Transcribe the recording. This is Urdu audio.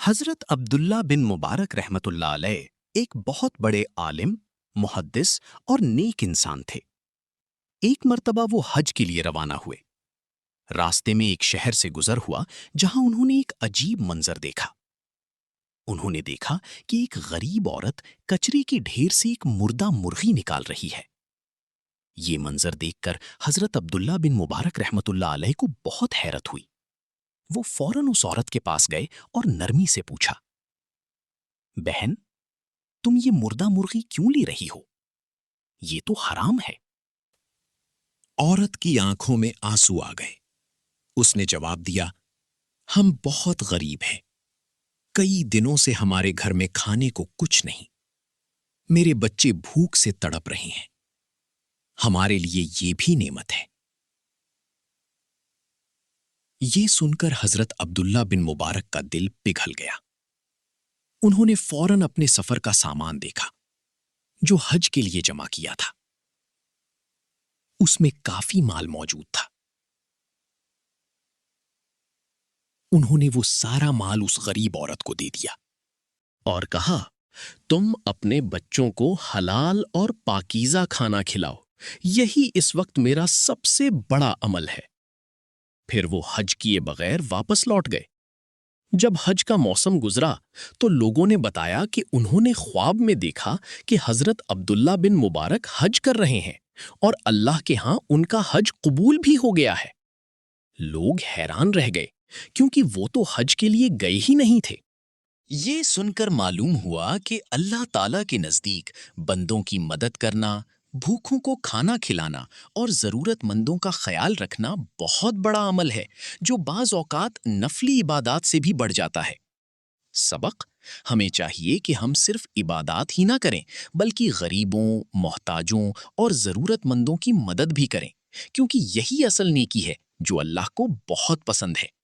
حضرت عبداللہ بن مبارک رحمت اللہ علیہ ایک بہت بڑے عالم، محدث اور نیک انسان تھے۔ ایک مرتبہ وہ حج کے لیے روانہ ہوئے۔ راستے میں ایک شہر سے گزر ہوا جہاں انہوں نے ایک عجیب منظر دیکھا۔ انہوں نے دیکھا کہ ایک غریب عورت کچرے کے ڈھیر سے ایک مردہ مرغی نکال رہی ہے۔ یہ منظر دیکھ کر حضرت عبداللہ بن مبارک رحمت اللہ علیہ کو بہت حیرت ہوئی۔ وہ فوراً اس عورت کے پاس گئے اور نرمی سے پوچھا، بہن، تم یہ مردہ مرغی کیوں لی رہی ہو؟ یہ تو حرام ہے۔ عورت کی آنکھوں میں آنسو آ گئے۔ اس نے جواب دیا، ہم بہت غریب ہیں، کئی دنوں سے ہمارے گھر میں کھانے کو کچھ نہیں، میرے بچے بھوک سے تڑپ رہے ہیں، ہمارے لیے یہ بھی نعمت ہے۔ یہ سن کر حضرت عبداللہ بن مبارک کا دل پگھل گیا۔ انہوں نے فوراً اپنے سفر کا سامان دیکھا جو حج کے لیے جمع کیا تھا۔ اس میں کافی مال موجود تھا۔ انہوں نے وہ سارا مال اس غریب عورت کو دے دیا اور کہا، تم اپنے بچوں کو حلال اور پاکیزہ کھانا کھلاؤ، یہی اس وقت میرا سب سے بڑا عمل ہے۔ پھر وہ حج کیے بغیر واپس لوٹ گئے۔ جب حج کا موسم گزرا تو لوگوں نے بتایا کہ انہوں نے خواب میں دیکھا کہ حضرت عبداللہ بن مبارک حج کر رہے ہیں اور اللہ کے ہاں ان کا حج قبول بھی ہو گیا ہے۔ لوگ حیران رہ گئے کیونکہ وہ تو حج کے لیے گئے ہی نہیں تھے۔ یہ سن کر معلوم ہوا کہ اللہ تعالیٰ کے نزدیک بندوں کی مدد کرنا، بھوکوں کو کھانا کھلانا اور ضرورت مندوں کا خیال رکھنا بہت بڑا عمل ہے جو بعض اوقات نفلی عبادات سے بھی بڑھ جاتا ہے۔ سبق: ہمیں چاہیے کہ ہم صرف عبادات ہی نہ کریں بلکہ غریبوں، محتاجوں اور ضرورت مندوں کی مدد بھی کریں، کیونکہ یہی اصل نیکی ہے جو اللہ کو بہت پسند ہے۔